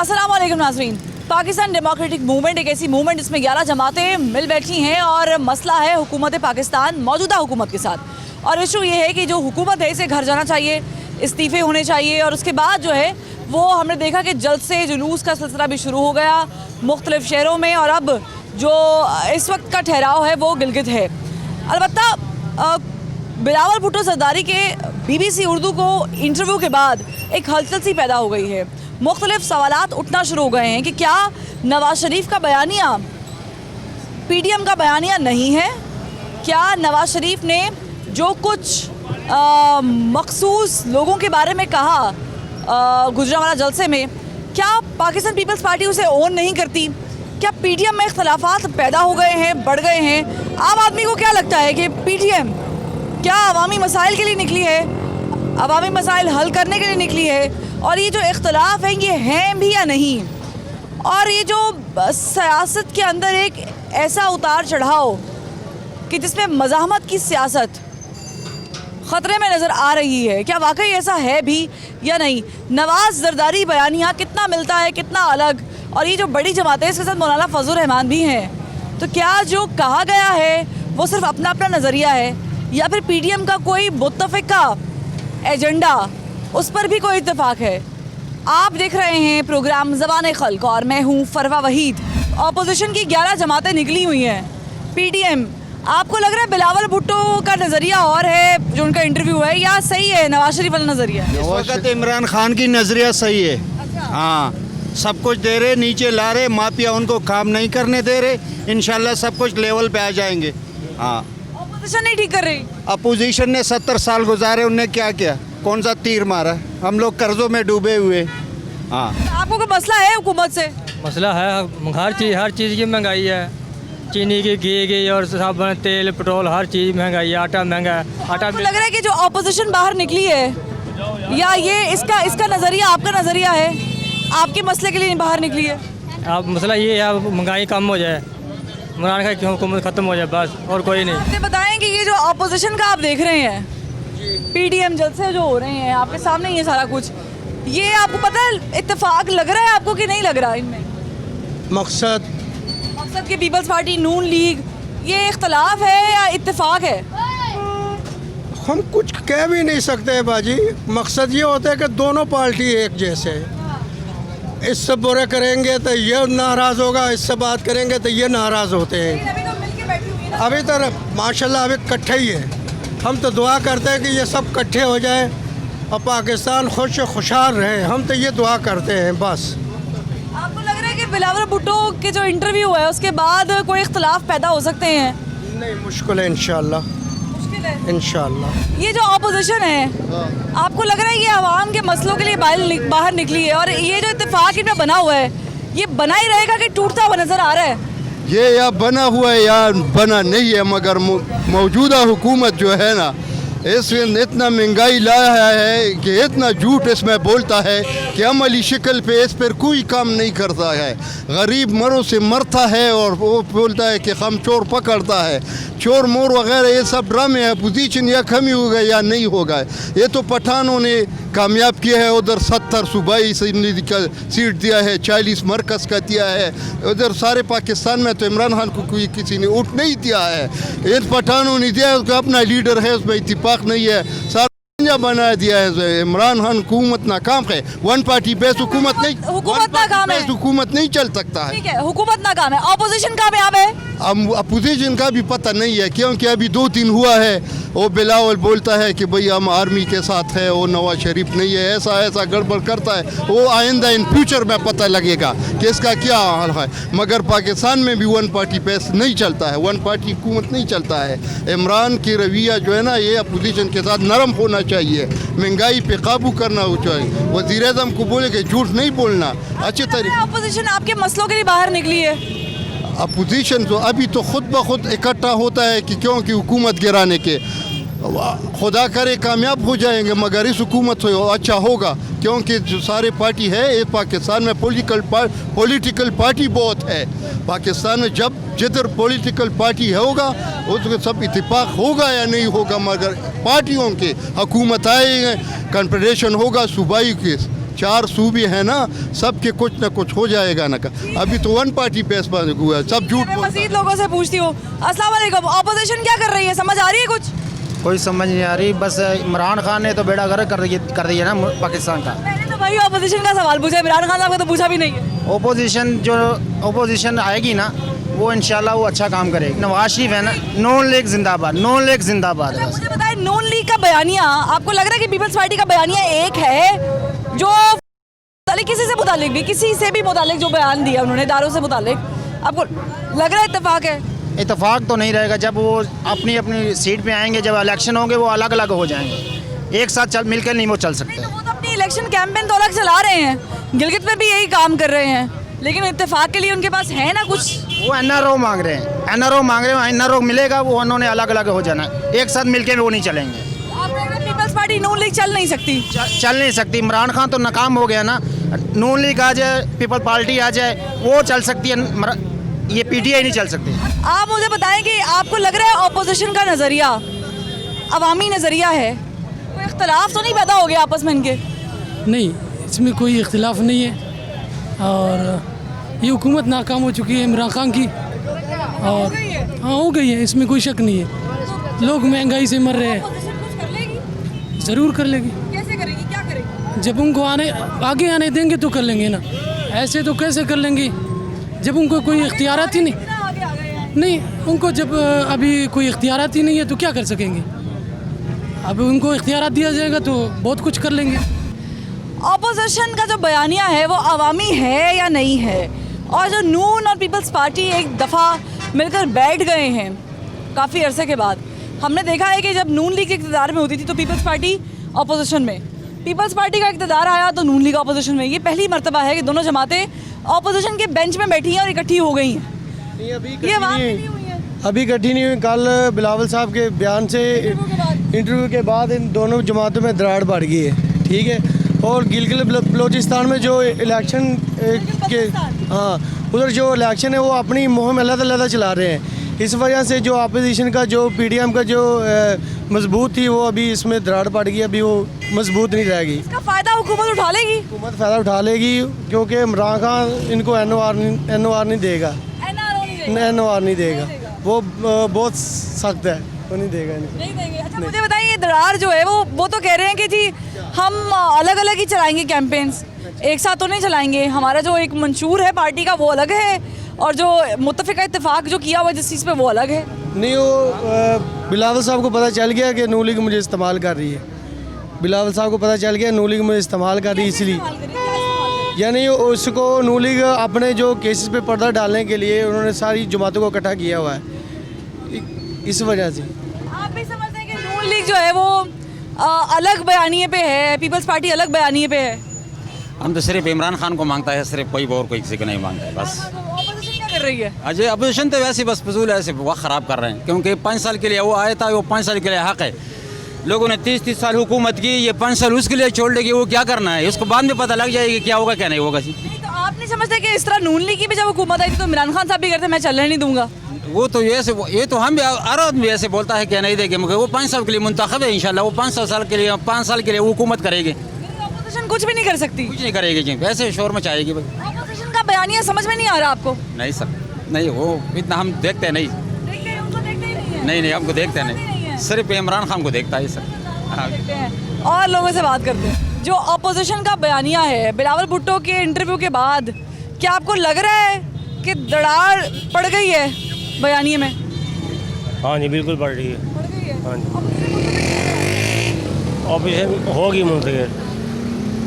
अस्सलाम वालेकुम नाज़रीन। पाकिस्तान डेमोक्रेटिक मूवमेंट एक ऐसी मूवमेंट जिसमें 11 जमातें मिल बैठी हैं और मसला है हुकूमत पाकिस्तान मौजूदा हुकूमत के साथ। और इशू ये है कि जो हुकूमत है इसे घर जाना चाहिए, इस्तीफ़े होने चाहिए। और उसके बाद जो है वो हमने देखा कि जल्द से जुलूस का सिलसिला भी शुरू हो गया मुख्तलिफ शहरों में। और अब जो इस वक्त का ठहराव है वो गिलगित है। अलबत्ता बिलावल भुट्टो ज़रदारी के BBC उर्दू को इंटरव्यू के बाद एक हलचल सी पैदा हो गई है। मुख्तलिफ सवालात उठना शुरू हो गए हैं कि क्या नवाज़ शरीफ का बयानिया PDM का बयानिया नहीं है? क्या नवाज़ शरीफ ने जो कुछ मखसूस लोगों के बारे में कहा गुजरांवाला जलसे में, क्या पाकिस्तान पीपल्स पार्टी उसे ओन नहीं करती? क्या PDM में इख्तलाफात पैदा हो गए हैं, बढ़ गए हैं? आम आदमी को क्या लगता है कि PDM क्या अवामी मसाइल के लिए निकली है, अवामी मसाइल हल करने के लिए निकली है? और ये जो इख्तलाफ हैं ये हैं भी या नहीं? और ये जो सियासत के अंदर एक ऐसा उतार चढ़ाव कि जिसमें मज़ाहमत की सियासत ख़तरे में नज़र आ रही है, क्या वाकई ऐसा है भी या नहीं? नवाज़ ज़रदारी बयानिया कितना मिलता है, कितना अलग? और ये जो बड़ी जमात है इसके साथ मौलाना फजल रहमान भी हैं, तो क्या जो कहा गया है वो सिर्फ अपना अपना नज़रिया है या फिर PDM का कोई मुत्तफ़िका एजेंडा, उस पर भी कोई इत्तेफाक है? आप देख रहे हैं प्रोग्राम ज़बान खल्क और मैं हूँ फरवा वहीद। अपोजिशन की 11 जमातें निकली हुई हैं। PDM, आपको लग रहा है बिलावल भुट्टो का नज़रिया और है जो उनका इंटरव्यू है, या सही है नवाज शरीफ वाला नज़रिया? इस वक्त इमरान खान की नज़रिया सही है। अच्छा। हाँ, सब कुछ दे रहे, नीचे ला रहे, माफिया उनको काम नहीं करने दे रहे। इंशाल्लाह सब कुछ लेवल पे आ जाएंगे। हाँ, अपोजिशन नहीं ठीक कर रही। अपोजिशन ने 70 साल गुजारे, उनने क्या किया? कौन सा तीर मारा? हम लोग कर्जों में डूबे हुए। हाँ, आपको कोई मसला है हुकूमत से? मसला है, हर चीज़ की महंगाई है। चीनी की, घी की और साबुन, तेल, पेट्रोल, हर चीज़ महंगाई है। आटा महंगा है। आटा आपको लग रहा है कि जो अपोजिशन बाहर निकली है या ये इसका नज़रिया आपका नज़रिया है, आपके मसले के लिए बाहर निकली है? अब मसला ये है महंगाई कम हो जाए, इमरान खान की हुकूमत ख़त्म हो जाए, बस और कोई नहीं। आपने बताएं कि ये जो अपोजिशन का आप देख रहे हैं, PDM जलसे जो हो रहे हैं आपके सामने, ये सारा कुछ, ये आपको पता है इत्तेफाक लग रहा है आपको कि नहीं लग रहा? इनमें मकसद के पीपल्स पार्टी, नून लीग, ये इख्तलाफ है या इत्तेफाक है? हम कुछ कह भी नहीं सकते बाजी। मकसद ये होता है कि दोनों पार्टी एक जैसे हैं। इससे बुरे करेंगे तो ये नाराज़ होगा, इससे बात करेंगे तो ये नाराज़ होते हैं। अभी तो मिलके बैठी हुई है ना। अभी तो माशाल्लाह अभी इकट्ठे ही है। हम तो दुआ करते हैं कि ये सब इकट्ठे हो जाए और पाकिस्तान खुश खुशहाल रहे। हम तो ये दुआ करते हैं बस। आपको लग रहा है कि बिलावल भुट्टो के जो इंटरव्यू है उसके बाद कोई इख्तलाफ पैदा हो सकते हैं? नहीं, मुश्किल है इंशाल्लाह। मुश्किल है इंशाल्लाह। ये जो अपोजिशन है, आपको लग रहा है ये आवाम के मसलों के लिए बाहर निकली है और ये जो इत्तेफाक इनमें बना हुआ है ये बना ही रहेगा कि टूटता हुआ नजर आ रहा है? ये या बना हुआ है या बना नहीं है, मगर मौजूदा हुकूमत जो है ना, इसमें इतना महंगाई लाया है कि इतना झूठ इसमें बोलता है कि अमली शिकल पे इस पर कोई काम नहीं करता है। गरीब मरों से मरता है और वो बोलता है कि हम चोर पकड़ता है। चोर मोर वगैरह ये सब ड्रामे है। अपोजिशन या कमी होगा या नहीं होगा। ये तो पठानों ने कामयाब किया है, उधर 70 सूबाई का सीट दिया है, 40 मरकज़ का दिया है। उधर सारे पाकिस्तान में तो इमरान खान को कोई किसी ने वोट नहीं दिया है। इन पठानों ने दिया है, उसका अपना लीडर है, उसमें इत्तेफाक नहीं है। सारा बना दिया है। इमरान खान हुकूमत नाकाम है। वन पार्टी बेस हुकूमत नहीं, नाकाम है। हुकूमत नहीं चल सकता है। ठीक है, हुकूमत नाकाम है, अपोजिशन कामयाब है। अब अपोजिशन का भी पता नहीं है, क्योंकि अभी 2-3 हुआ है। वो बिलावल बोलता है कि भाई हम आर्मी के साथ है, वो नवाज शरीफ नहीं है, ऐसा गड़बड़ करता है। वो आइंदा इन फ्यूचर में पता लगेगा कि इसका क्या हाल है। मगर पाकिस्तान में भी वन पार्टी बेस नहीं चलता है, वन पार्टी हुकूमत नहीं चलता है। इमरान की रवैया जो है ना, ये अपोजिशन के साथ नरम होना चाहिए, महंगाई पे काबू करना चाहिए। वज़ीर आज़म को बोले कि झूठ नहीं बोलना अच्छे तरीके। अपोजिशन आपके मसलों के लिए बाहर निकली है? अपोजिशन तो अभी तो खुद ब खुद इकट्ठा होता है कि क्योंकि हुकूमत गिराने के, खुदा करे कामयाब हो जाएंगे, मगर इस हुकूमत से अच्छा होगा क्योंकि जो सारे पार्टी है ये पाकिस्तान में पॉलिटिकल पार्टी बहुत है। पाकिस्तान में जब जिधर पॉलिटिकल पार्टी होगा उसके सब इत्तेफाक होगा या नहीं होगा, मगर पार्टियों के हुकूमत आएंगे, कन्फेडरेशन होगा सूबाई के 4 सूबे हैं ना, सबके कुछ ना कुछ हो जाएगा ना। अभी तो 1 पार्टी बेस हुआ है, सब झूठ मैं बोलता है। मजीद लोगों से पूछती हूँ। अस्सलाम वालेकुम, ऑपोजिशन क्या कर रही है, समझ आ रही है कुछ? कोई समझ नहीं आ रही। बस इमरान खान ने तो बेड़ा गर्क कर दिया ना पाकिस्तान का। मैंने तो भाई ऑपोजिशन का सवाल पूछा, इमरान खान साहब को तो पूछा भी नहीं है। ओपोजिशन आएगी ना, वो इंशाल्लाह वो अच्छा काम करेगी। नवाज शरीफ है ना, नून लीग जिंदाबाद, नून लीग जिंदाबाद। बस मुझे बताएं, नून लीग का बयानिया आपको लग रहा है कि पीपल्स पार्टी का बयानिया एक है जो किसी से भी मुतालिक जो बयान दिया उन्होंने इदारों से मुतालिक, आपको लग रहा है इत्तेफाक है? इत्तेफाक तो नहीं रहेगा। जब वो अपनी अपनी सीट पे आएंगे, जब इलेक्शन होंगे, वो अलग अलग हो जाएंगे। एक साथ मिलकर नहीं वो चल सकते। तो वो तो अपनी इलेक्शन कैंपेन तो अलग चला रहे हैं, गिलगित में भी यही काम कर रहे हैं, लेकिन इत्तेफाक के लिए उनके पास है ना कुछ। वो एनआरओ मांग रहे हैं, एनआरओ मिलेगा, वो उन्होंने अलग अलग हो जाना। एक साथ मिलकर वो नहीं चलेंगे। पीपल्स पार्टी नून लीग चल नहीं सकती? चल नहीं सकती। इमरान खान तो नाकाम हो गया ना। नून लीग आ जाए, पीपल पार्टी आ जाए, वो चल सकती है। ये पीटीआई नहीं चल सकती। आप मुझे बताएं कि आपको लग रहा है ऑपोजिशन का नज़रिया अवामी नज़रिया है, कोई इख्तलाफ तो नहीं पैदा हो गया आपस में इनके? नहीं, इसमें कोई इख्तिलाफ नहीं है और ये हुकूमत नाकाम हो चुकी है इमरान खान की। और हाँ, हो गई है, इसमें कोई शक नहीं है। लोग महंगाई से मर रहे हैं। ज़रूर कर लेगी। कैसे करेगी, क्या करेगी? जब उनको आगे आने देंगे तो कर लेंगे ना, ऐसे तो कैसे कर लेंगे जब उनको कोई इख्तियारात ही नहीं। उनको जब अभी कोई इख्तियारात ही नहीं है तो क्या कर सकेंगे। अब उनको इख्तियारात दिया जाएगा तो बहुत कुछ कर लेंगे। ऑपोजिशन का जो बयानिया है वो अवामी है या नहीं है? और जो नून और पीपल्स पार्टी एक दफ़ा मिलकर बैठ गए हैं काफ़ी अरसे के बाद, हमने देखा है कि जब नून लीग इक़्तिदार में होती थी तो पीपल्स पार्टी ऑपोजिशन में, पीपल्स पार्टी का इक़्तिदार आया तो नून लीग ऑपोजिशन में। ये पहली मर्तबा है कि दोनों जमातें ऑपोजिशन के बेंच में बैठी हैं और इकट्ठी हो गई हैं। ये बात नहीं हुई है, अभी इकट्ठी नहीं हुई। कल बिलावल साहब के बयान से इंटरव्यू के बाद इन दोनों जमातों में दरार बढ़ गई है, ठीक है। और गिलगित बलोचिस्तान में जो इलेक्शन के उधर जो इलेक्शन है वो अपनी मुहिम अलग चला रहे हैं। इस वजह से जो अपोजिशन का जो पीडीएम का जो मजबूत थी वो अभी इसमें दरार पड़ गई, अभी वो मजबूत नहीं रहेगी। इसका फ़ायदा हुकूमत उठा लेगी? हुकूमत फ़ायदा उठा लेगी क्योंकि इमरान खान इनको एनओआर नहीं देगा, एनओआर नहीं देगा। वो बहुत सख्त है, वो नहीं देगा। नहीं देंगे। अच्छा मुझे बताइए, ये दरार जो है वो तो कह रहे हैं कि जी हम अलग अलग ही चलाएंगे कैंपेन्स, एक साथ तो नहीं चलाएंगे। हमारा जो एक मंशूर है पार्टी का वो अलग है और जो मुत्तफ़िका इत्तेफाक जो किया हुआ जिस चीज़ पे वो अलग है। नहीं, वो बिलावल साहब को पता चल गया कि नून लीग मुझे इस्तेमाल कर रही है। बिलावल साहब को पता चल गया नून लीग मुझे इस्तेमाल कर रही है, इसलिए यानी उसको नून लीग अपने जो केसेस पे पर्दा डालने के लिए उन्होंने सारी जमातों को इकट्ठा किया हुआ है, इस वजह से। आप भी समझते हैं कि नून लीग जो है वो अलग बयानिए पे है, पीपल्स पार्टी अलग बयानिए पे है? हम तो सिर्फ इमरान खान को मांगता है, सिर्फ कोई और कोई किसी को नहीं मांगता है। बस ऑपोजिशन क्या कर रही है? अजय अपोजिशन तो वैसे बस फजूल ऐसे वक्त ख़राब कर रहे हैं, क्योंकि 5 साल के लिए वो आया था, वो 5 साल के लिए हक़ है। लोगों ने 30 साल हुकूमत की, ये 5 साल उसके लिए छोड़ देगी, वो क्या करना है, उसको बाद में पता लग जाएगी क्या होगा क्या नहीं होगा। तो आप नहीं समझते कि इस तरह नून लीग की भी जब हुकूमत आई थी तो इमरान खान साहब भी करते मैं चलने नहीं दूंगा? वो तो ये तो हम भी हर आदमी ऐसे बोलता है क्या नहीं देंगे, मगर वो 5 साल के लिए मुंतखब है, इंशाल्लाह वो 5 साल के लिए 5 साल के लिए हुकूमत करेगी। ऑपोजिशन कुछ भी नहीं कर सकती? कुछ नहीं करेगी जी, वैसे शोर मचाएगी भाई। ऑपोजिशन का बयानिया समझ में नहीं आ रहा आपको? नहीं सर, नहीं वो इतना हम देखते नहीं। नहीं हमको देखते नहीं, सिर्फ इमरान खान को देखता है सर। हाँ। और लोगों से बात करते हैं। जो ऑपोजिशन का बयानिया है बिलावल भुट्टो के इंटरव्यू के बाद, क्या आपको लग रहा है कि दरार पड़ गई है बयानिए में? हाँ जी, बिल्कुल पड़ रही है। हाँ जी, ऑपोजिशन होगी मुंतखब,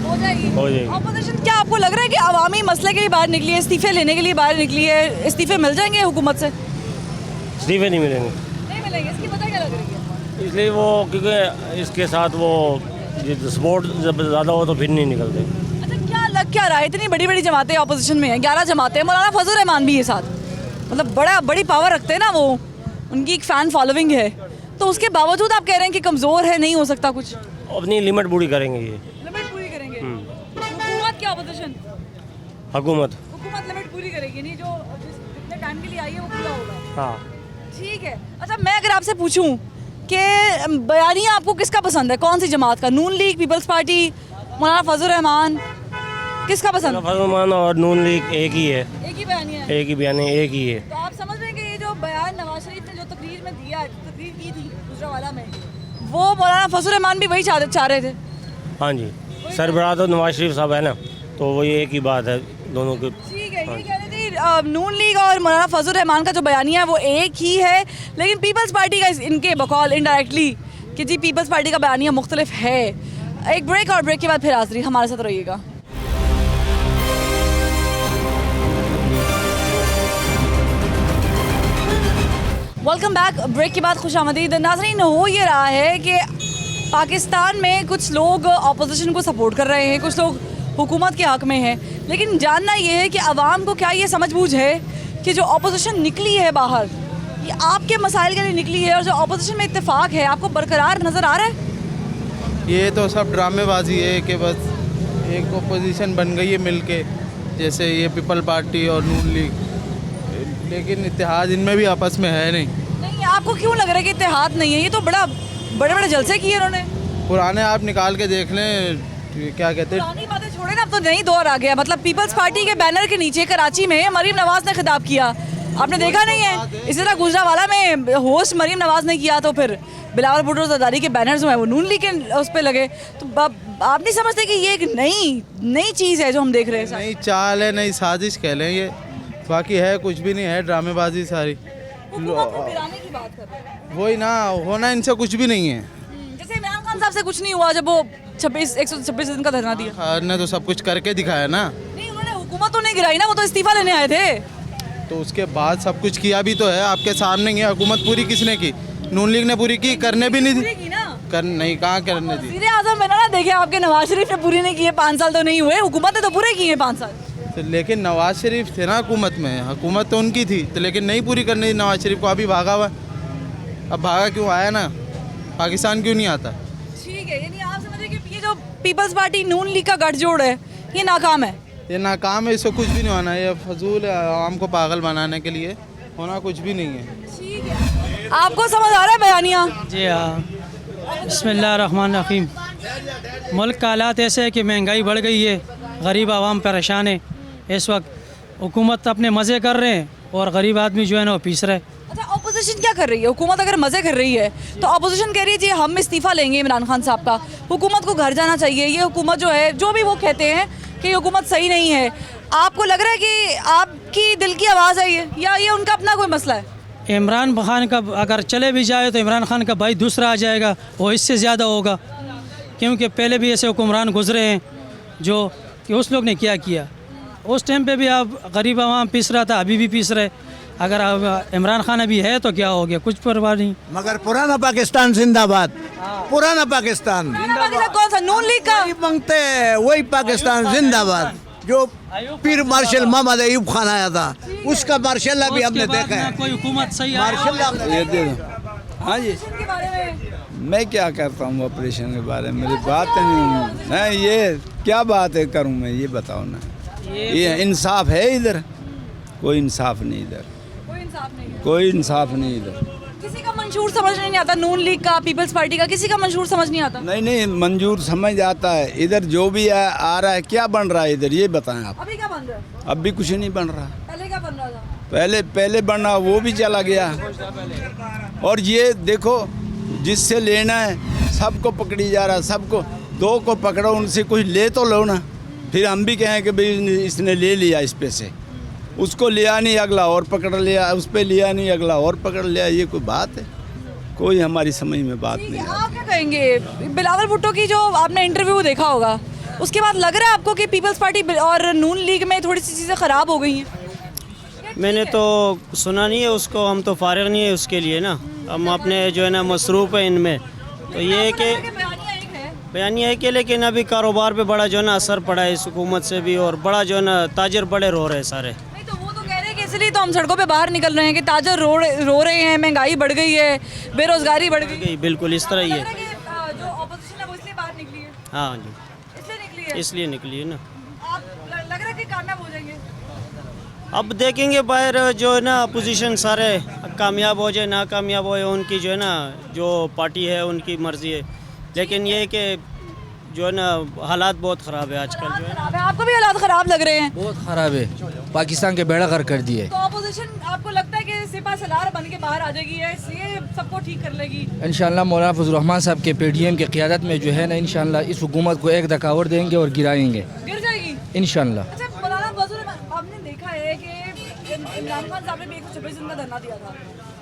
हो जाएगी। ऑपोजिशन क्या आपको लग रहा है कि अवामी मसले के लिए बाहर निकली है, इस्तीफे लेने के लिए बाहर निकली है? इस्तीफे मिल जाएंगे हुकूमत से? इस्तीफे नहीं मिलेंगे। नहीं मिलेंगे, इसकी वजह क्या लग रही है? इसलिए वो क्योंकि इसके साथ वो सपोर्ट जब ज़्यादा हो तो फिर नहीं निकलते। अच्छा क्या लग क्या रहा है, इतनी बड़ी बड़ी जमातें ऑपोजिशन में हैं, 11 जमातें, मौलाना फजल रहमान भी है साथ, मतलब बड़ी पावर रखते हैं ना वो, उनकी एक फ़ैन फॉलोइंग है, तो उसके बावजूद आप कह रहे हैं कि कमज़ोर है, नहीं हो सकता कुछ? अपनी लिमिट पूरी करेंगे ये। लिमिट पूरी करेंगे? हुकूमत क्या ऑपोजिशन? हुकूमत लिमिट पूरी करेगी, नहीं जो जितने टाइम के लिए आई है वो पूरा होगा। हाँ ठीक है। अच्छा मैं अगर आपसे पूछूं कि बयानिया आपको किसका पसंद है, कौन सी जमात का? नून लीग, पीपल्स पार्टी, मौलाना फजल रहमान, किसका पसंद? फजल रहमान और नून लीग एक ही है, एक ही बयान है। एक ही बयान है, एक ही है। तो आप समझ रहे हैं कि ये जो बयान नवाज शरीफ ने जो तकरीर में दिया, तकरीर की थी गुजरावाला में, वो मौलाना फजल रहमान भी वही चाह रहे थे। हाँ जी, सरबराह तो नवाज शरीफ साहब है ना, तो वही एक ही बात है दोनों की। ठीक है, ये कह रही थी नून लीग और मौलाना फजल रहमान का जो बयानिया है वो एक ही है, लेकिन पीपल्स पार्टी का इनके बकौल इनडायरेक्टली कि जी पीपल्स पार्टी का बयानिया मुख्तलिफ है। एक ब्रेक और ब्रेक के बाद फिर हाजिर, हमारे साथ रहिएगा। Welcome back. ब्रेक के बाद खुशामदीद। नाज़रीन, हो ये रहा है कि पाकिस्तान में कुछ लोग अपोजिशन को सपोर्ट कर रहे हैं, कुछ लोग हुकूमत के हक़ में हैं, लेकिन जानना ये है कि आवाम को क्या ये समझबूझ है कि जो अपोजिशन निकली है बाहर, ये आपके मसाइल के लिए निकली है, और जो अपोजिशन में इत्तेफाक है आपको बरकरार नज़र आ रहा है? ये तो सब ड्रामेबाजी है कि बस एक अपोजिशन बन गई है मिलके, जैसे ये पीपल पार्टी और नून लीग, लेकिन इत्तेहाद इनमें भी आपस में है नहीं। आपको क्यों लग रहा है कि इत्तेहाद नहीं है? ये तो बड़े बड़े जलसे किए इन्होंने। पुराने आप निकाल के देख लें, क्या कहते हैं, पुरानी बातें छोड़े ना, अब तो नई दौर आ गया। मतलब पीपल्स पार्टी के बैनर के नीचे कराची में मरीम नवाज ने खिताब किया, आपने देखा नहीं है? इसी तरह गुजरावाला में होस्ट मरीम नवाज ने किया, तो फिर बिलावल भुट्टो ज़रदारी के बैनर्स जो हैं वो नून लीग के उस पर लगे। तो आप नहीं समझते कि ये एक नई चीज़ है जो हम देख रहे हैं? नई चाल है, नई साजिश कह लें ये, बाकी है कुछ भी नहीं है, ड्रामेबाजी सारी। हुकूमत को गिराने की बात कर रहे हैं। वही ना, होना इनसे कुछ भी नहीं है। जैसे इमरान खान साहब से कुछ नहीं हुआ जब वो 126 दिन का धरना दिया। खान ने तो सब कुछ करके दिखाया ना। नहीं, उन्होंने हुकूमत तो नहीं गिराई ना, वो तो इस्तीफा लेने आए थे। तो उसके बाद सब कुछ किया भी तो है, आपके सामने ही है। हुकूमत पूरी किसने की? नून लीग ने पूरी की, करने भी नहीं दी। नहीं, कहाँ करने दी? वज़ीर आज़म मैंने ना देखे आपके नवाज शरीफ ने पूरी नहीं की है, 5 साल तो नहीं हुए, हुकूमत ने तो पूरे किए हैं 5 साल। तो लेकिन नवाज शरीफ थे ना हुकूमत में, हुकूमत तो उनकी थी, तो लेकिन नहीं पूरी करने दी नवाज शरीफ को। अभी भागा हुआ, अब भागा क्यों आया ना, पाकिस्तान क्यों नहीं आता? ठीक है, यानी आप समझ रहे कि ये जो पीपल्स पार्टी नून लीग का गठजोड़ है ये नाकाम है? ये नाकाम है, इसको कुछ भी नहीं होना, ये फजूल है, आवाम को पागल बनाने के लिए, होना कुछ भी नहीं है। ठीक है, आपको समझ आ रहा है बयानिया? जी हाँ। बिस्मिल्लाहिर्रहमानिर्रहीम। मुल्क का हालात ऐसे है कि महंगाई बढ़ गई है, गरीब आवाम परेशान है। इस वक्त हुकूमत अपने मज़े कर रहे हैं और गरीब आदमी जो है ना वो पीस रहे। अच्छा, अपोजिशन क्या कर रही है? हुकूमत अगर मज़े कर रही है तो अपोजिशन कह रही है जी हम इस्तीफ़ा लेंगे इमरान खान साहब का, हुकूमत को घर जाना चाहिए, ये हुकूमत जो है, जो भी वो कहते हैं कि हुकूमत सही नहीं है। आपको लग रहा है कि आपकी दिल की आवाज़ है ये, या ये उनका अपना कोई मसला है? इमरान खान का अगर चले भी जाए तो इमरान खान का भाई दूसरा आ जाएगा, वो इससे ज़्यादा होगा, क्योंकि पहले भी ऐसे हुक्मरान गुजरे हैं जो कि उस लोग ने क्या किया। उस टाइम पे भी आप गरीब आवाम पीस रहा था, अभी भी पीस रहे। अगर इमरान खान अभी है तो क्या हो गया, कुछ परवाह नहीं। मगर पुराना पाकिस्तान जिंदाबाद, पुराना पाकिस्तान कौन सा? नून लीग का मांगते हैं, वही पाकिस्तान जिंदाबाद जो पीर मार्शल मोहम्मद अयूब खान आया था, उसका मार्शल अभी हमने देखा है। कोई हुकूमत सही मार्शल। हाँ जी, मैं क्या करता हूँ ऑपरेशन के बारे में, मेरी बात नहीं है। ये क्या बात है करूँ मैं, ये बताओ ना। ये इंसाफ है इधर? कोई इंसाफ नहीं इधर, कोई इंसाफ नहीं इधर। किसी का मंशूर समझ नहीं आता, नून लीग का, पीपल्स पार्टी का, किसी का मंशूर समझ नहीं आता। नहीं, मंजूर समझ आता है। इधर जो भी आ रहा है, क्या बन रहा है इधर, ये बताएं आप। अभी क्या बन रहा है? अब भी कुछ नहीं बन रहा। पहले क्या बन रहा था? पहले बन रहा, वो भी चला गया। और ये देखो, जिससे लेना है सबको पकड़ी जा रहा है, सबको। दो को पकड़ो, उनसे कुछ ले तो लो ना, फिर हम भी कहें कि भाई इसने ले लिया इस पे से, उसको लिया नहीं अगला और पकड़ लिया, उस पे लिया नहीं अगला और पकड़ लिया। ये कोई बात है? कोई हमारी समझ में बात नहीं। आप क्या कहेंगे? बिलावल भुट्टो की जो आपने इंटरव्यू देखा होगा, उसके बाद लग रहा है आपको कि पीपल्स पार्टी और नून लीग में थोड़ी सी चीज़ें ख़राब हो गई हैं? मैंने तो सुना नहीं है उसको, हम तो फारिग नहीं है उसके लिए ना, हम अपने जो है ना मसरूफ़ है इनमें। तो ये है कि बयानिया है कि, लेकिन अभी कारोबार पे बड़ा जो है ना असर पड़ा है इस हुकूमत से भी, और बड़ा जो है ना ताजर बड़े रो रहे हैं सारे। नहीं तो वो तो कह रहे हैं कि इसलिए तो हम सड़कों पे बाहर निकल रहे हैं कि ताजर रो रहे हैं, महंगाई बढ़ गई है, बेरोजगारी बढ़ गई। बिल्कुल इस तरह ही है। जो ऑपोजिशन है वो इसलिए बाहर निकली है। हाँ जी, इसलिए निकली है। इसलिए निकली है ना। आप लग रहा है कि कामयाब हो जाएंगे? अब देखेंगे बाहर जो है ना अपोजिशन सारे कामयाब हो जाए नाकामयाब हो, उनकी जो है ना जो पार्टी है उनकी मर्ज़ी है। लेकिन ये है कि जो है ना हालात बहुत ख़राब है आजकल जो है। आपको भी हालात ख़राब लग रहे हैं? बहुत ख़राब है, पाकिस्तान के बेड़ा गर्क कर दिए। तो अपोजिशन आपको लगता है कि सिपा सलार बन के बाहर आ जाएगी या ये सबको ठीक कर लेगी? इंशाल्लाह मौलाना फजल रहमान साहब के PDM की क़ियादत में जो है ना इंशाल्लाह इस हुकूमत को एक धक्का और देंगे और गिराएंगे गिर जाएगी इंशाल्लाह। अच्छा मौलाना फजल, आपने देखा है कि इमरान खान साहब ने भी 126 दिन का धरना दिया था,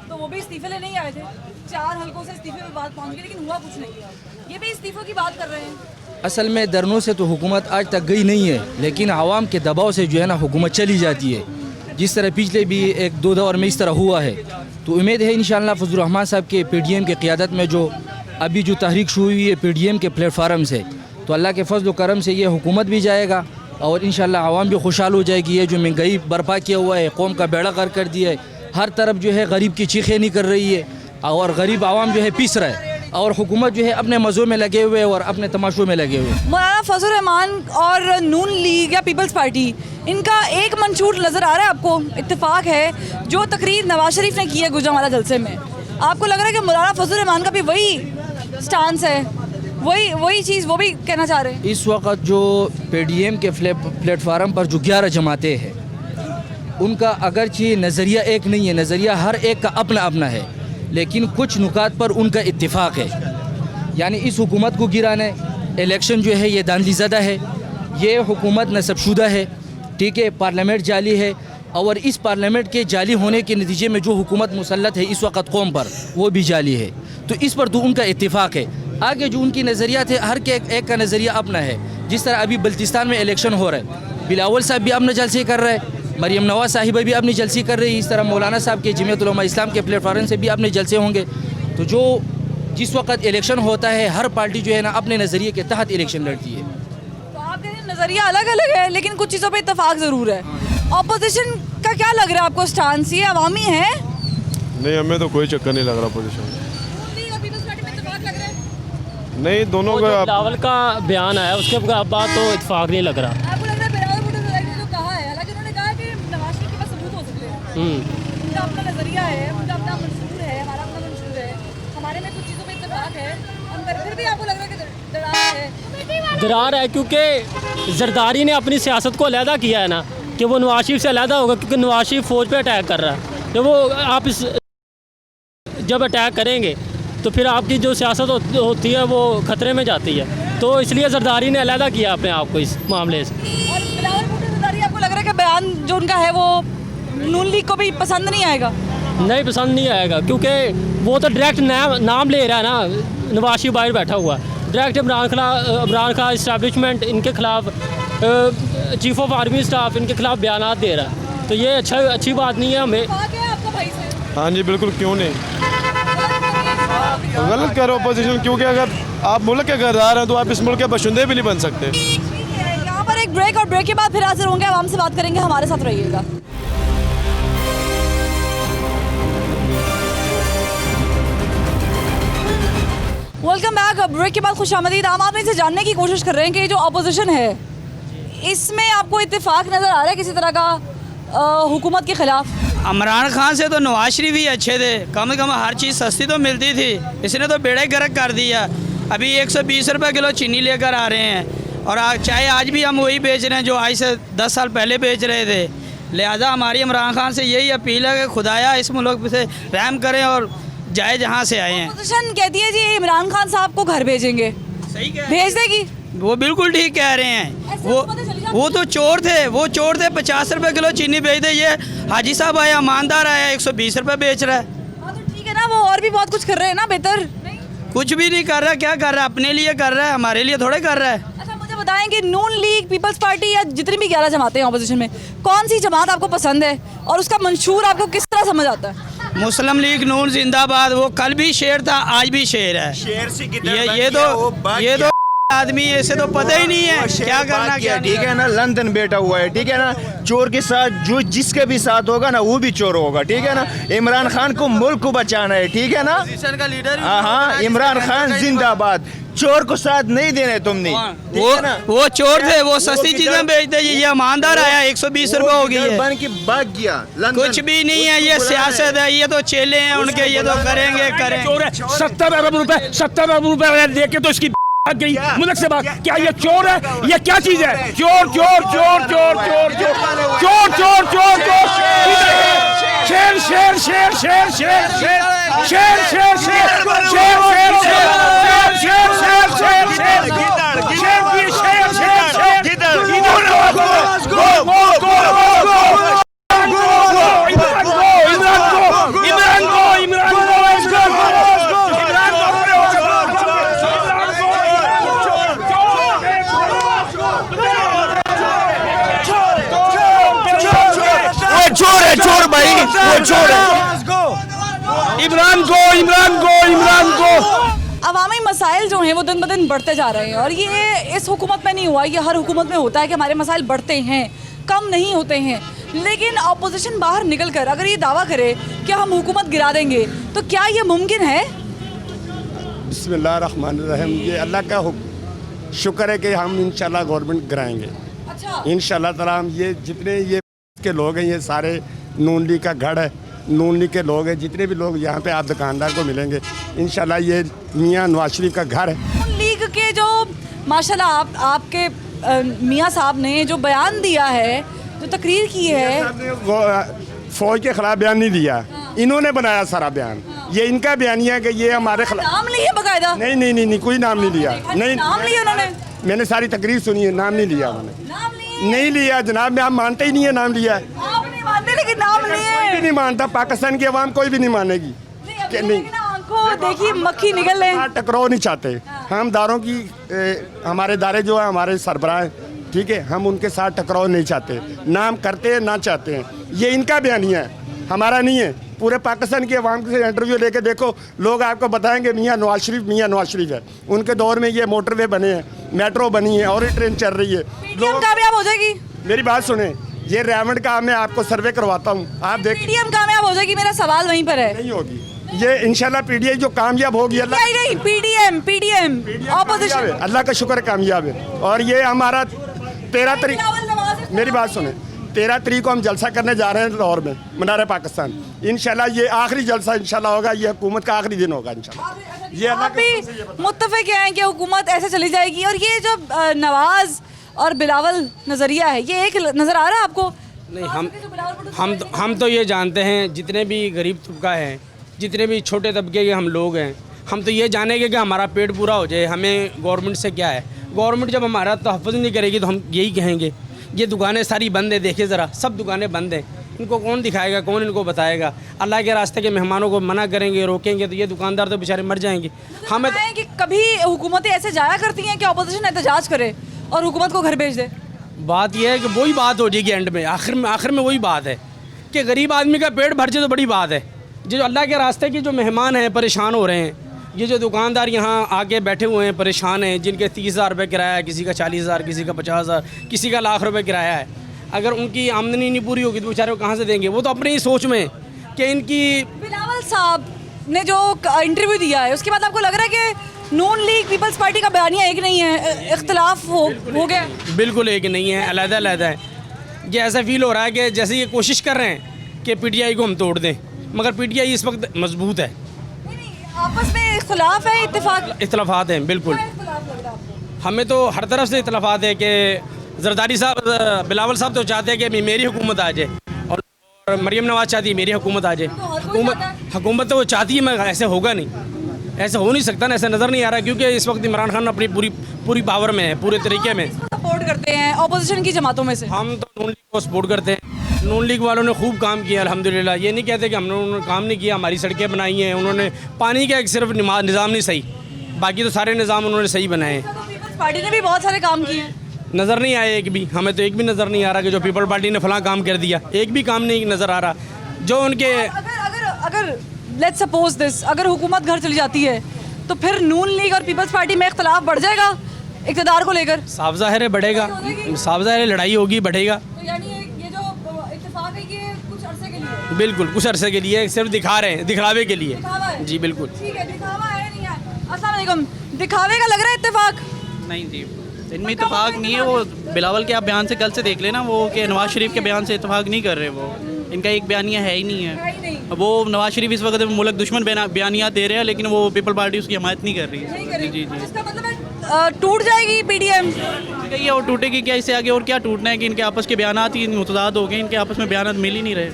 तो वो भी इस्तीफे लेने ही आए थे। 4 हलकों से इस्तीफे पे बात पहुंच गई, लेकिन हुआ कुछ नहीं। ये भी इस्तीफों की बात कर रहे हैं। असल में धरनों से तो हुकूमत आज तक गई नहीं है, लेकिन आवाम के दबाव से जो है ना हुकूमत चली जाती है, जिस तरह पिछले भी 1-2 दौर में इस तरह हुआ है। तो उम्मीद है इंशाल्लाह फजल रहमान साहब के PDM की क़ियादत में जो अभी जो तहरीक शुरू हुई है PDM के प्लेटफार्म से, तो अल्लाह के फजल करम से ये हुकूमत भी जाएगा और इंशाल्लाह आवाम भी खुशहाल हो जाएगी। ये जो महंगाई बर्पा किया हुआ है, कौम का बेड़ा गर्क कर दिया है, हर तरफ जो है गरीब की चीखें नहीं कर रही है और गरीब आवाम जो है पीस रहा है और हुकूमत जो है अपने मज़ों में लगे हुए और अपने तमाशों में लगे हुए। मौलाना फजल रहमान और नून लीग या पीपल्स पार्टी, इनका एक मंशूर नज़र आ रहा है आपको? इत्तेफाक है जो तकरीर नवाज शरीफ ने की है गुजरांवाला जलसे में, आपको लग रहा है कि मौलाना फजल रहमान का भी वही स्टांस है, वही चीज़ वो भी कहना चाह रहे हैं? इस वक्त जो PDM के प्लेटफार्म पर जो 11 जमातें हैं, उनका अगरचे नज़रिया एक नहीं है, नज़रिया हर एक का अपना अपना है, लेकिन कुछ नुकात पर उनका इत्तिफाक है। यानी इस हुकूमत को गिराना है, इलेक्शन जो है ये दांधलीज़दा है, ये हुकूमत नसबशुदा है, ठीक है, पार्लियामेंट जाली है और इस पार्लियामेंट के जाली होने के नतीजे में जो हुकूमत मुसल्लत है इस वक्त कौम पर, वो भी जाली है। तो इस पर तो उनका इत्तिफाक है। आगे जो उनकी नज़रिया थे, हर के एक का नज़रिया अपना है। जिस तरह अभी बल्तिस्तान में इलेक्शन हो रहा है, बिलावल साहब भी अपने जलसे कर रहे हैं, मरियम नवाज साहिबा भी अपनी जलसी कर रही है, इस तरह मौलाना साहब के जमीयत उलमा इस्लाम के प्लेटफार्म से भी अपने जलसे होंगे। तो जो जिस वक्त इलेक्शन होता है, हर पार्टी जो है ना अपने नज़रिए के तहत इलेक्शन लड़ती है। तो आपके नज़रिया अलग अलग है, लेकिन कुछ चीज़ों पे इत्तेफाक ज़रूर है। अपोजिशन का क्या लग रहा है आपको स्टांस? ये अवामी है? नहीं, हमें तो कोई चक्कर नहीं लग रहा अपोजिशन। नहीं, दोनों का बिलावल का बयान आया उसके बाद तो इत्तेफाक नहीं लग रहा। आपको लग रहा है बिलावल भुट्टो जो कहा है, हालांकि उन्होंने कहा कि नवाज शरीफ के पास सबूत हो सकते हैं, उनका अपना नज़रिया है, उनका अपना मंशूर है, हमारा अपना मंशूर है, हमारे में कुछ चीज़ों पे इत्तेफाक है, अंदर फिर भी आपको लग रहा है कि दरार है? दरार है क्योंकि जरदारी ने अपनी सियासत को अलहदा किया है ना, कि वो नवाज शरीफ से अलहदा होगा, क्योंकि नवाज शरीफ फ़ौज पर अटैक कर रहा है। तो वो आप जब अटैक करेंगे तो फिर आपकी जो सियासत होती है वो ख़तरे में जाती है। तो इसलिए जरदारी ने अलहदा किया अपने आप को इस मामले से। और बिलावल भुट्टो जरदारी, आपको लग रहा है कि बयान जो उनका है वो नून लीग को भी पसंद नहीं आएगा? नहीं, पसंद नहीं आएगा, क्योंकि वो तो डायरेक्ट नाम ले रहा है ना, नवाज शरीफ बाहर बैठा हुआ है, डायरेक्ट इमरान खान इस्टेब्लिशमेंट इनके खिलाफ, चीफ ऑफ आर्मी स्टाफ इनके खिलाफ बयान दे रहा है। तो ये अच्छी बात नहीं है हमें। हाँ जी बिल्कुल, क्यों नहीं, गलत कह रहे हो अपोजिशन, क्योंकि अगर आप मुल्क के गद्दार हैं तो आप इस मुल्क के बशिंदे भी नहीं बन सकते। यहाँ पर एक ब्रेक, और ब्रेक के बाद फिर हाजिर होंगे, आवाम से बात करेंगे, हमारे साथ रहिएगा। Welcome back. ब्रेक के बाद खुशामदीद। हम आपने से जानने की कोशिश कर रहे हैं कि जो अपोजिशन है इसमें आपको इत्तेफाक नज़र आ रहा है किसी तरह का हुकूमत के खिलाफ? इमरान खान से तो नवाज शरीफ ही अच्छे थे, कम से कम हर चीज़ सस्ती तो मिलती थी, इसने तो बेड़ा गर्क कर दिया। अभी 120 रुपये किलो चीनी लेकर आ रहे हैं और चाहे आज भी हम वही बेच रहे हैं जो आज से 10 साल पहले बेच रहे थे। लिहाजा हमारी इमरान खान से यही अपील है कि खुदाया इस मुल्क से रहम करें और जाए जहाँ से आए हैं। अपोजिशन कहती है जी इमरान खान साहब को घर भेजेंगे, सही कह भेज देगी? वो बिल्कुल ठीक कह रहे हैं। वो तो चोर थे, 50 रुपये किलो चीनी बेच दे। ये हाजी साहब आया, ईमानदार आया, 120 रुपये बेच रहा है। तो ठीक है ना, वो और भी बहुत कुछ कर रहे हैं ना बेहतर। कुछ भी नहीं कर रहा, क्या कर रहा है? अपने लिए कर रहा है, हमारे लिए थोड़े कर रहा है। अच्छा मुझे बताएं कि नून लीग, पीपल्स पार्टी या जितनी भी 11 जमातें हैं अपोजिशन में, कौन सी जमात आपको पसंद है और उसका मंशूर आपको किस तरह समझ आता है? मुस्लिम लीग नून जिंदाबाद। वो कल भी शेर था, आज भी शेर है। शेर से ये तो आदमी ऐसे तो पता ही नहीं है क्या करना क्या। ठीक है ना, लंदन बैठा हुआ है, ठीक है ना, चोर के साथ जो जिसके भी साथ होगा ना वो भी चोर होगा, ठीक है ना। इमरान खान को मुल्क को बचाना है, ठीक है ना। हाँ, इमरान खान जिंदाबाद। चोर को साथ नहीं देने तुमने। वो चोर थे, वो सस्ती चीजें बेचते। ये ईमानदार आया, 120 रुपए हो गई है, बन के भाग गया। कुछ भी नहीं है, ये सियासत है, ये तो चेले हैं उनके, ये तो करेंगे। 70 अरब रुपए दे के तो इसकी गई मुल्क से बाहर। क्या ये चोर है? ये क्या चीज है? चोर चोर चोर चोर चोर चोर चोर चोर चोर शेर शेर शेर शेर शेर शेर शेर शेर शेर शेर शेर शेर शेर शेर शेर शेर शेर की शेर शेर शेर चोर है, चोर भाई, वो चोर है। इमरान को, इमरान को, इमरान को। अवामी मसाइल जो हैं वो दिन ब दिन बढ़ते जा रहे हैं और ये इस हुकूमत में नहीं हुआ, ये हर हुकूमत में होता है कि हमारे मसाइल बढ़ते हैं, कम नहीं होते हैं। लेकिन अपोजिशन बाहर निकल कर अगर ये दावा करे कि हम हुकूमत गिरा देंगे तो क्या ये मुमकिन है? बिस्मिल्लाहिर्रहमानिर्रहीम। ये अल्लाह का शुक्र है कि हम इंशाल्लाह गवर्नमेंट गिराएंगे। अच्छा। इंशाल्लाह ताला हम ये जितने ये के लोग हैं, ये सारे नून लीग का गढ़ है, नून लीग के लोग हैं। जितने भी लोग यहाँ पे आप दुकानदार को मिलेंगे इंशाल्लाह ये मियाँ नवाज शरीफ का घर है। नून लीग के जो माशाल्लाह आपके मियाँ साहब ने जो बयान दिया है, जो तकरीर की है, फौज के खिलाफ बयान नहीं दिया, इन्होंने बनाया सारा बयान। ये इनका बयानिया है कि ये हमारे खिलाफ नाम लिए बकायदा। नहीं नहीं नहीं नहीं कोई नाम नहीं लिया। नहीं नाम लिया उन्होंने? मैंने सारी तकरीर सुनी है, नाम नहीं लिया उन्होंने। नहीं लिया जनाब, मैं आप मानते ही नहीं है नाम लिया। आप नहीं मानते लेकिन नाम लिए। कोई भी नहीं मानता, पाकिस्तान की आवाम कोई भी नहीं मानेगी कि नहीं। देखिए मक्खी निकल रहे, टकराव नहीं चाहते हम दारों की। हमारे दारे जो है हमारे सरबराह हैं, ठीक है, हम उनके साथ टकराव नहीं चाहते, नाम करते हैं ना चाहते हैं। ये इनका बयानिया है, हमारा नहीं है। पूरे पाकिस्तान की आवाम से इंटरव्यू लेके देखो, लोग आपको बताएंगे मियाँ नवाज शरीफ है। उनके दौर में ये मोटरवे बने हैं, मेट्रो बनी है और ये ट्रेन चल रही है। लोग कामयाब हो जाएगी। मेरी बात सुने, ये रेमंड का मैं आपको सर्वे करवाता हूँ, आप देख। पीडीएम कामयाब हो जाएगी, मेरा सवाल वहीं पर है। नहीं होगी ये इंशाल्लाह। पीडीआई जो कामयाब होगी, अल्लाह नहीं पीडीएम ऑपोजिशन, अल्लाह का शुक्र कामयाब है। और ये हमारा 13 तारीख, मेरी बात सुने, 13 तारीख को हम जलसा करने जा रहे हैं लाहौर में, मीनार पाकिस्तान। इंशाल्लाह ये आखिरी जलसा इंशाल्लाह होगा, ये हुकूमत का आखिरी दिन होगा इंशाल्लाह। ये अल्लाह भी मुत्तफिक हैं कि हुकूमत ऐसे चली जाएगी। और ये जो नवाज और बिलावल नज़रिया है, ये एक नज़र आ रहा है आपको? नहीं, हम तो ये जानते हैं, जितने भी गरीब तबका है, जितने भी छोटे तबके के हम लोग हैं, हम तो ये जानेंगे कि हमारा पेट पूरा हो जाए। हमें गवर्नमेंट से क्या है? गवर्नमेंट जब हमारा तहफ़्फ़ुज़ नहीं करेगी तो हम यही कहेंगे। ये दुकानें सारी बंद है, देखिए ज़रा, सब दुकानें बंद हैं। इनको कौन दिखाएगा, कौन इनको बताएगा? अल्लाह के रास्ते के मेहमानों को मना करेंगे, रोकेंगे तो ये दुकानदार तो बेचारे मर जाएंगे। हमें तो कि कभी हुकूमतें ऐसे जाया करती हैं कि अपोजिशन एहतजाज करे और हुकूमत को घर भेज दे। बात यह है कि वही बात हो जाएगी एंड में, आखिर में वही बात है कि गरीब आदमी का पेट भर जाए तो बड़ी बात है। जो अल्लाह के रास्ते के जो मेहमान हैं परेशान हो रहे हैं, ये जो दुकानदार यहाँ आके बैठे हुए हैं परेशान हैं, जिनके 30,000 रुपये किराया है, किसी का 40,000, किसी का 50,000, किसी का लाख रुपये किराया है, अगर उनकी आमदनी नहीं पूरी होगी तो बेचारे को कहाँ से देंगे? वो तो अपनी ही सोच में कि इनकी। बिलावल साहब ने जो इंटरव्यू दिया है उसके बाद आपको लग रहा है कि नून लीग पीपल्स पार्टी का बयानिया एक नहीं है, इख्तलाफ हो गया? बिल्कुल एक नहीं है, अलग-अलग है। ये ऐसा फील हो रहा है कि जैसे ये कोशिश कर रहे हैं कि पीटीआई को हम तोड़ दें, मगर पीटीआई इस वक्त मजबूत है। आपस में इख्तलाफ है, इख्तलाफात हैं बिल्कुल। हमें तो हर तरफ से इख्तलाफात है कि जरदारी साहब, बिलावल साहब तो चाहते हैं कि मेरी हुकूमत आ जाए और मरीम नवाज चाहती है मेरी हुकूमत आ जाए। हुकूमत तो वो चाहती है मगर ऐसे होगा नहीं, ऐसे हो नहीं सकता ना, ऐसे नज़र नहीं आ रहा, क्योंकि इस वक्त इमरान खान अपनी पूरी पावर में है, पूरे तरीके में सपोर्ट करते हैं अपोजिशन की जमातों में से। हम तो नून लीग को सपोर्ट करते हैं। नून लीग वालों ने खूब काम किया अल्हम्दुलिल्लाह। ये नहीं कहते कि हमने काम नहीं किया, हमारी सड़कें बनाई हैं उन्होंने। पानी का एक सिर्फ निज़ाम नहीं सही, बाकी तो सारे निज़ाम उन्होंने सही बनाए हैं। पीपल्स पार्टी ने भी बहुत सारे काम किए हैं, नज़र नहीं आए एक भी। हमें तो एक भी नज़र नहीं आ रहा कि जो पीपल पार्टी ने फलां काम कर दिया, एक भी काम नहीं नज़र आ रहा जो उनके। अगर लेट्स सपोज दिस, अगर हुकूमत घर चली जाती है तो फिर नून लीग और पीपल्स पार्टी में इख्तलाफ बढ़ जाएगा इक़्तिदार को लेकर? साफ ज़ाहिर है बढ़ेगा, साफ ज़ाहिर है लड़ाई होगी, बढ़ेगा। तो यानी ये जो इत्तेफाक है ये कुछ अरसे के लिए? बिल्कुल कुछ अरसे के लिए, सिर्फ दिखा रहे हैं, दिखावे के लिए। जी बिल्कुल ठीक है, दिखावा है नहीं है। अस्सलाम वालेकुम, दिखावे का लग रहा है इत्तेफाक? नहीं जी, इनमें इत्तेफाक नहीं है। वो बिलावल के आप बयान से कल से देख लेना, वो कि नवाज शरीफ के बयान से इत्तेफाक नहीं कर रहे। वो इनका एक बयानिया है ही नहीं है। वो नवाज शरीफ इस वक्त मुल्क दुश्मन बयानिया दे रहे हैं, लेकिन वो पीपल पार्टी उसकी हमायत नहीं कर रही है। जी जी। इसका मतलब है टूट जाएगी पीडीएम? ये और टूटेगी क्या, इससे आगे और क्या टूटना है कि इनके आपस के बयान ही मुतजाद हो गए, इनके आपस में बयान मिल ही नहीं रहे,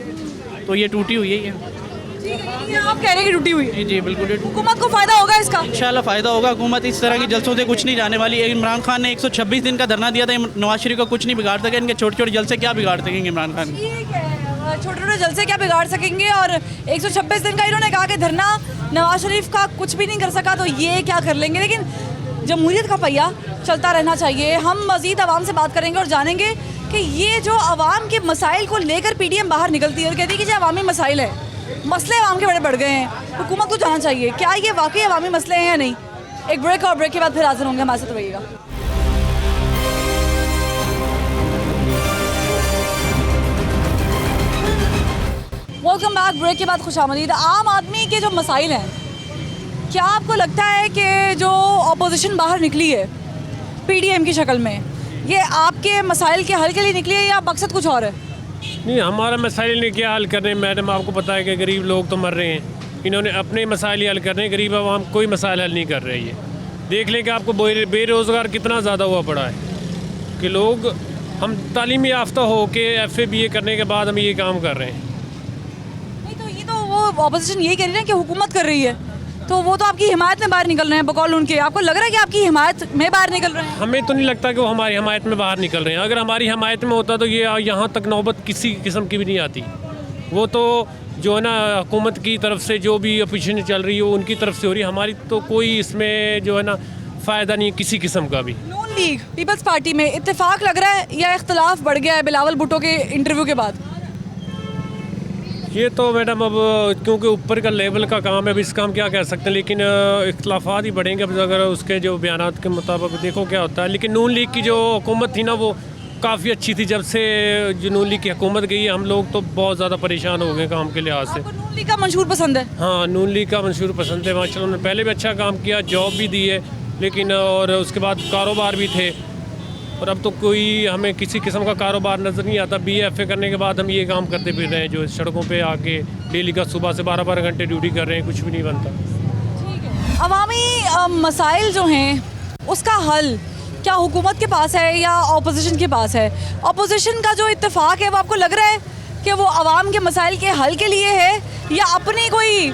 तो ये टूटी हुई है ये। आप कह रहे हैं कि टूटी हुई है? जी बिल्कुल। हुकूमत को फायदा होगा इसका? इंशाल्लाह फ़ायदा होगा। हुकूमत इस तरह की जलसों से कुछ नहीं जाने वाली। इमरान खान ने 126 दिन का धरना दिया था, नवाज शरीफ को कुछ नहीं बिगाड़ सके। इनके छोटे छोटे जलसे क्या बिगाड़ सकेंगे इमरान खान? छोटे छोटे जलसे क्या बिगाड़ सकेंगे? और 126 दिन का इन्होंने कहा कि धरना नवाज शरीफ का कुछ भी नहीं कर सका, तो ये क्या कर लेंगे? लेकिन जमहूरियत का पहिया चलता रहना चाहिए। हम मज़ीद आवाम से बात करेंगे और जानेंगे कि ये जो आवाम के मसाइल को लेकर पीडीएम बाहर निकलती है और कहती है कि जो अवामी मसाइल है, मसले आवाम के बड़े बढ़ गए हैं, हुकूमत को जाना चाहिए, क्या ये वाकई अवामी मसले हैं या नहीं? एक ब्रेक, और ब्रेक के बाद फिर हाजिर होंगे, हमारे साथ रहिएगा। Welcome back. ब्रेक के बाद खुशामदीद। आम आदमी के जो मसाइल हैं, क्या आपको लगता है कि जो अपोजिशन बाहर निकली है पीडीएम की शक्ल में, ये आपके मसाइल के हल के लिए निकली है या मकसद कुछ और है? नहीं, हमारा मसाइल ने क्या हल करने मैडम, आपको पता है कि गरीब लोग तो मर रहे हैं, इन्होंने अपने मसाइल हल करने, गरीब आवाम कोई मसाइल हल नहीं कर रही है। देख लें कि आपको बेरोज़गार कितना ज़्यादा हुआ पड़ा है कि लोग, हम तालीमी याफ्ता हो के FA BA करने के बाद हम ये काम कर रहे हैं। नहीं तो ये तो वो अपोजिशन यही कह रही है कि हुकूमत कर रही है, तो वो तो आपकी हिमायत में बाहर निकल रहे हैं बकौल उनके। आपको लग रहा है कि आपकी हिमायत में बाहर निकल रहे हैं? हमें तो नहीं लगता कि वो हमारी हिमायत में बाहर निकल रहे हैं। अगर हमारी हिमायत में होता तो ये यहाँ तक नौबत किसी किस्म की भी नहीं आती। वो तो जो है ना, हुकूमत की तरफ से जो भी अपोजिशन चल रही है वो उनकी तरफ से हो रही है, हमारी तो कोई इसमें जो है ना फ़ायदा नहीं किसी किस्म का भी। नून लीग पीपल्स पार्टी में इत्तेफाक लग रहा है या इख्तलाफ बढ़ गया है बिलावल भुट्टो के इंटरव्यू के बाद? ये तो मैडम अब क्योंकि ऊपर का लेवल का काम है, अब इसका हम क्या कह सकते हैं, लेकिन इख्तलाफात ही बढ़ेंगे अब अगर उसके जो बयानात के मुताबिक देखो क्या होता है। लेकिन नून लीग की जो हुकूमत थी ना, वो काफ़ी अच्छी थी। जब से जो नून लीग की हुकूमत गई है, हम लोग तो बहुत ज़्यादा परेशान हो गए काम के लिहाज से। नून लीग का मंशूर पसंद है? हाँ, नून लीग का मंशूर पसंद है माशाल्लाह। उन्होंने पहले भी अच्छा काम किया, जॉब भी दी है, लेकिन और उसके बाद कारोबार भी थे, और अब तो कोई हमें किसी किस्म का कारोबार नज़र नहीं आता। BA करने के बाद हम ये काम करते फिर रहे हैं, जो सड़कों पे आके डेली का सुबह से 12-12 घंटे ड्यूटी कर रहे हैं, कुछ भी नहीं बनता। अवामी मसाइल जो हैं उसका हल क्या हुकूमत के पास है या अपोजिशन के पास है? अपोजिशन का जो इत्तेफाक है वो आपको लग रहा है कि वो अवाम के मसाइल के हल के लिए है या अपनी कोई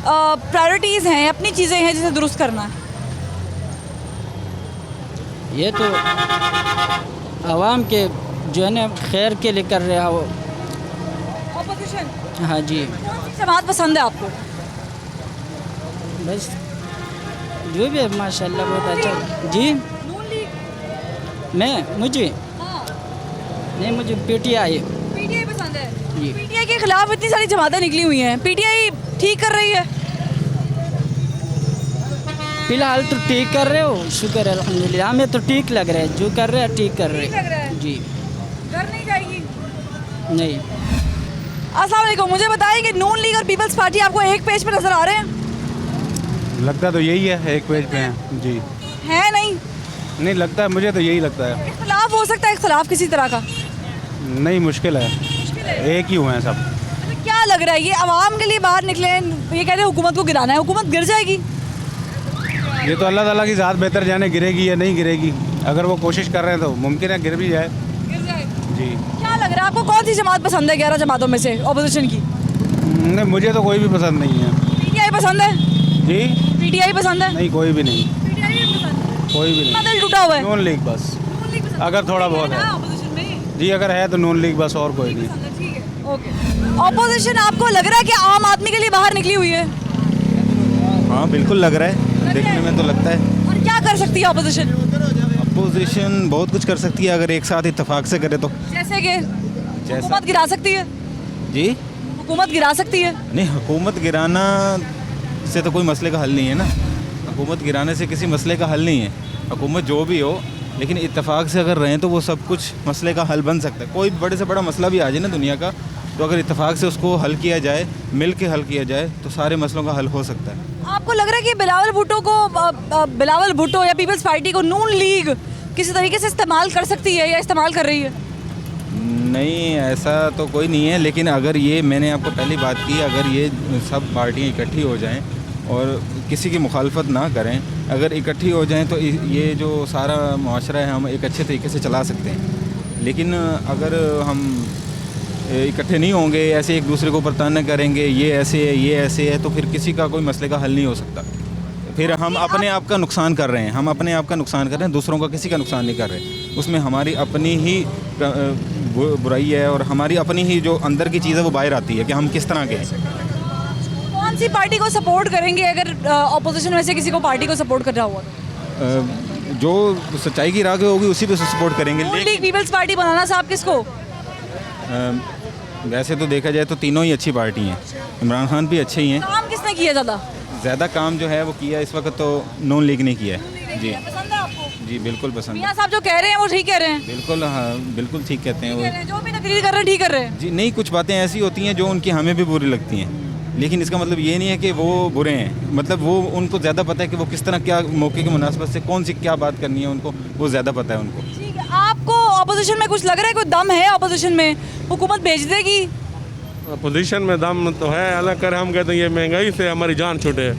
प्रायोरिटीज़ हैं, अपनी चीज़ें हैं जिसे दुरुस्त करना है? ये तो आवाम के जो है ना खैर के लिए कर रहा हो अपोजिशन। हाँ जी। कौन सी जमात पसंद है आपको? बस जो भी है माशाल्लाह बहुत अच्छा। जी मुझे नहीं, मुझे PTI पसंद है। जी। PTI के खिलाफ इतनी सारी जमातें निकली हुई हैं, PTI ठीक कर रही है? फिलहाल तो ठीक कर रहे हो, शुक्र है अल्हम्दुलिल्लाह। हमें तो ठीक लग रहा है, जो कर रहे हैं ठीक कर रहे हैं जी। घर नहीं जाएगी? नहीं। अस्सलाम वालेकुम, मुझे बताइए कि नून लीग और पीपल्स पार्टी आपको एक पेज पे नजर आ रहे हैं? लगता तो यही है, एक पेज पे हैं जी। है नहीं लगता है, मुझे तो यही लगता है। इख्तलाफ हो सकता है, इख्तलाफ किसी तरह का? नहीं, मुश्किल है, एक ही हुए हैं सब। क्या लग रहा है ये आवाम के लिए बाहर निकले, ये कह रहे हैं हुकूमत को गिराना है, हुकूमत गिर जाएगी? ये तो अल्लाह ताला की ज़ात बेहतर जाने गिरेगी या नहीं गिरेगी। अगर वो कोशिश कर रहे हैं तो मुमकिन है गिर भी जाए। जी। क्या लग रहा है आपको, कौन सी जमात पसंद है 11 जमातों में से अपोजिशन की? नहीं, मुझे तो कोई भी पसंद नहीं है। PTI पसंद है? जी। PTI पसंद है? नहीं, कोई भी नहीं। कोई भी नहीं। दिल टूटा हुआ है? नून लीग बस, अगर थोड़ा बहुत है जी, अगर है तो नून लीग बस, और कोई नहीं। ओके। अपोजिशन आपको लग रहा है कि आम आदमी के लिए बाहर निकली हुई है? हाँ बिल्कुल लग रहा है, देखने में तो लगता है। और क्या कर सकती है अपोजिशन? अपोजिशन बहुत कुछ कर सकती है अगर एक साथ इत्तेफाक से करे तो। जैसे कि हुकूमत गिरा सकती है? जी, हुकूमत गिरा सकती है? नहीं, हुकूमत गिराना से तो कोई मसले का हल नहीं है ना। हुकूमत गिराने से किसी मसले का हल नहीं है। हुकूमत जो भी हो, लेकिन इत्तेफाक से अगर रहें तो वो सब कुछ मसले का हल बन सकता है। कोई बड़े से बड़ा मसला भी आ जाए ना दुनिया का, तो अगर इत्तेफाक से उसको हल किया जाए, मिल के हल किया जाए, तो सारे मसलों का हल हो सकता है। आपको लग रहा है कि बिलावल भुट्टो या पीपल्स पार्टी को नून लीग किसी तरीके से इस्तेमाल कर सकती है या इस्तेमाल कर रही है? नहीं, ऐसा तो कोई नहीं है, लेकिन अगर ये, मैंने आपको पहली बात की, अगर ये सब पार्टियाँ इकट्ठी हो जाएं और किसी की मुखालफत ना करें अगर इकट्ठी हो जाएं तो ये जो सारा मुआशरा है हम एक अच्छे तरीके से चला सकते हैं। लेकिन अगर हम इकट्ठे नहीं होंगे, ऐसे एक दूसरे को ऊपर ताना करेंगे, ये ऐसे है ये ऐसे है, तो फिर किसी का कोई मसले का हल नहीं हो सकता। फिर हम अपने आप का नुकसान कर रहे हैं, हम अपने आप का नुकसान कर रहे हैं, दूसरों का किसी का नुकसान नहीं कर रहे। उसमें हमारी अपनी ही बुराई है और हमारी अपनी ही जो अंदर की चीज़ है वो बाहर आती है कि हम किस तरह के हैं। कौन सी पार्टी को सपोर्ट करेंगे अगर ऑपोजिशन में से किसी को पार्टी को सपोर्ट करना हुआ तो? जो सच्चाई की राह होगी उसी पे सपोर्ट करेंगे। नून लीग पीपल्स पार्टी बनाना साहब किसको? वैसे तो देखा जाए तो तीनों ही अच्छी पार्टी हैं, इमरान खान भी अच्छे ही हैं। काम किसने किया ज़्यादा काम जो है वो किया इस वक्त तो नून लीग ने किया है। जी पसंद है आपको? जी बिल्कुल पसंद है। मियां साहब जो कह रहे हैं वो ठीक कह रहे हैं? बिल्कुल, हाँ बिल्कुल ठीक कहते हैं वो। जो भी तकरीर कर रहे हैं ठीक कर रहे हैं? जी नहीं, कुछ बातें ऐसी होती हैं जो उनकी हमें भी बुरी लगती हैं, लेकिन इसका मतलब ये नहीं है कि वो बुरे हैं। मतलब वो उनको ज़्यादा पता है कि वो किस तरह क्या मौके की मुनासबत से कौन सी क्या बात करनी है, उनको वो ज़्यादा पता है उनको। ठीक है, आपको अपोजिशन में कुछ लग रहा है, कोई दम है अपोजिशन में, हुकूमत भेज देगी? अपोजिशन में दम तो है, अलग कर हम कहते हैं ये महंगाई से हमारी जान छूटे।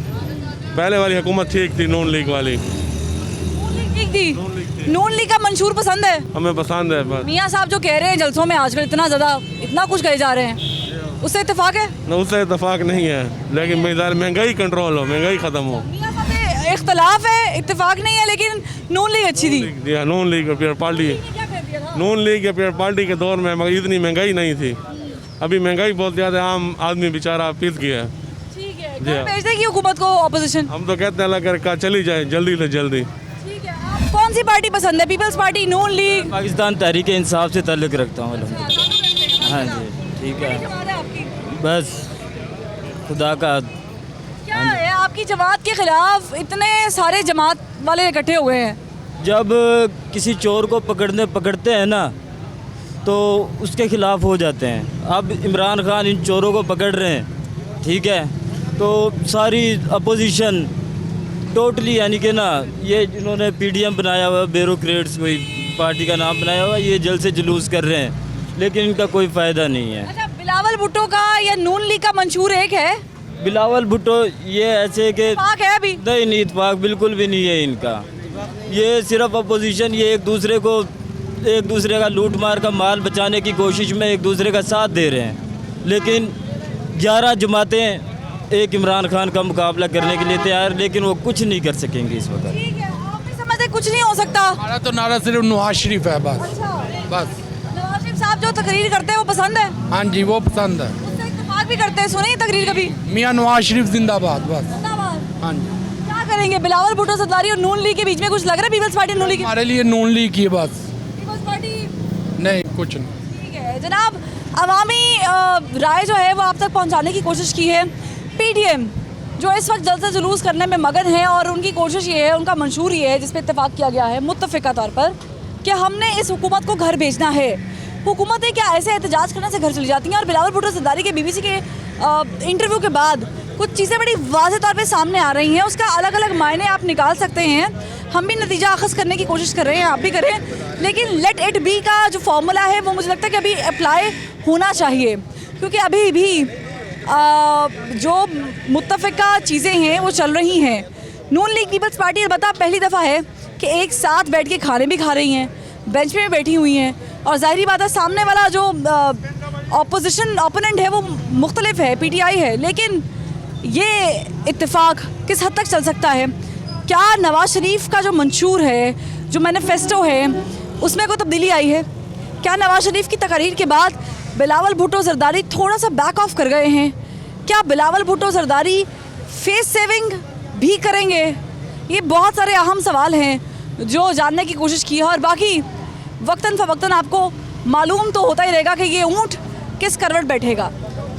पहले वाली हुकूमत ठीक थी, नून लीग वाली। ठीक थी। नून लीग का मंशूर पसंद है? हमें पसंद है। बस मियां साहब जो कह रहे हैं जलसों में आजकल इतना कुछ कहे जा रहे हैं, उससे इत्तेफाक है? न, उससे इत्तेफाक नहीं है, लेकिन महंगाई कंट्रोल हो, महंगाई ख़त्म हो। इख्तलाफ है, इत्तेफाक नहीं है, लेकिन नून लीग अच्छी थी। नून लीग पीपल पार्टी, नून लीग या पीपल पार्टी के दौर में इतनी महंगाई नहीं थी। अभी महंगाई बहुत ज़्यादा, आम आदमी बेचारा पिस गया है। भेज देगी हुकूमत को ऑपोजिशन? हम तो कहते हैं अल्लाह कर चली जाए जल्दी से जल्दी। कौन सी पार्टी पसंद है, पीपल्स पार्टी, नून लीग? पाकिस्तान तहरीक इंसाफ से ताल्लुक़ रखता हूँ। हाँ जी ठीक है, बस खुदा का। क्या है आपकी जमात के खिलाफ इतने सारे जमात वाले इकट्ठे हुए हैं? जब किसी चोर को पकड़ते हैं ना तो उसके खिलाफ हो जाते हैं। अब इमरान खान इन चोरों को पकड़ रहे हैं, ठीक है, तो सारी अपोजिशन टोटली यानी कि ना ये जिन्होंने पीडीएम बनाया हुआ, ब्यूरोक्रेट्स कोई पार्टी का नाम बनाया हुआ, ये जल्द से जुलूस कर रहे हैं, लेकिन इनका कोई फ़ायदा नहीं है। अच्छा, बिलावल भुट्टो का या नून लीग का मंशूर एक है? बिलावल भुट्टो ये ऐसे कि इत्तेफाक है अभी? नहीं, इत्तेफाक बिल्कुल भी नहीं है इनका। ये सिर्फ अपोजिशन, ये एक दूसरे का लूट मार का माल बचाने की कोशिश में एक दूसरे का साथ दे रहे हैं, लेकिन 11 जमातें एक इमरान खान का मुकाबला करने के लिए तैयार, लेकिन वो कुछ नहीं कर सकेंगे इस वक्त। ठीक है, आप भी समझते कुछ नहीं हो सकता? हमारा तो नारा सिर्फ नवाज शरीफ है बस। अच्छा। बस नवाज शरीफ साहब जो तकरीर करते हैं वो पसंद है? हाँ जी वो पसंद है। उससे इत्तेफाक भी करते हैं, सुनी तकरीर कभी? मियाँ नवाज शरीफ जिंदाबाद बस। जिंदाबाद। हाँ जी। क्या करेंगे बिलावल भुट्टो सरदारी और नून लीग के बीच में कुछ लग रहा है? पीपल्स पार्टी नून लीग? हमारे लिए नून लीग की बस, पीपल्स पार्टी नहीं कुछ नहीं। ठीक है जनाब, अवामी राय जो है वो आप तक पहुंचाने की कोशिश की है। पीडीएम जो इस वक्त जल्द से जुलूस करने में मगन है और उनकी कोशिश ये है, उनका मंशूर ये है जिस पे इत्तेफाक किया गया है मुत्तफ़िका तौर पर कि हमने इस हुकूमत को घर भेजना है। हुकूमतें क्या ऐसे एहतजाज करने से घर चली जाती हैं? और बिलावल भुट्टो सरदारी के बीबीसी के इंटरव्यू के बाद कुछ चीज़ें बड़ी वाज़ेह तौर पे सामने आ रही हैं, उसका अलग अलग मायने आप निकाल सकते हैं। हम भी नतीजा अखज़ करने की कोशिश कर रहे हैं, आप भी करें, लेकिन लेट इट बी का जो फार्मूला है वो मुझे लगता है कि अभी अप्लाई होना चाहिए, क्योंकि अभी भी जो मुत्तफ़िका चीज़ें हैं वो चल रही हैं। नून लीग पीपल्स पार्टी अलबत्ता पहली दफ़ा है कि एक साथ बैठ के खाने भी खा रही हैं, बेंच पे भी बैठी हुई हैं, और ज़ाहिरी बात है सामने वाला जो ऑपोजिशन ओपोनेंट है वो मुख्तलिफ है, पीटीआई है, लेकिन ये इत्तेफाक किस हद तक चल सकता है? क्या नवाज शरीफ का जो मंशूर है, जो मैनिफेस्टो है, उसमें कोई तब्दीली आई है? क्या नवाज शरीफ की तकरीर के बाद बिलावल भुट्टो जरदारी थोड़ा सा बैक ऑफ कर गए हैं? क्या बिलावल भुट्टो जरदारी फेस सेविंग भी करेंगे? ये बहुत सारे अहम सवाल हैं जो जानने की कोशिश की है, और बाकी वक्तन फ़वक्तन आपको मालूम तो होता ही रहेगा कि ये ऊँट किस करवट बैठेगा।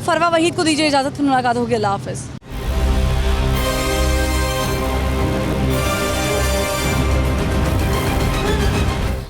फरवा वहीद को दीजिए इजाज़त, फिर मुलाकात होगी। अल्लाह हाफ़िज़।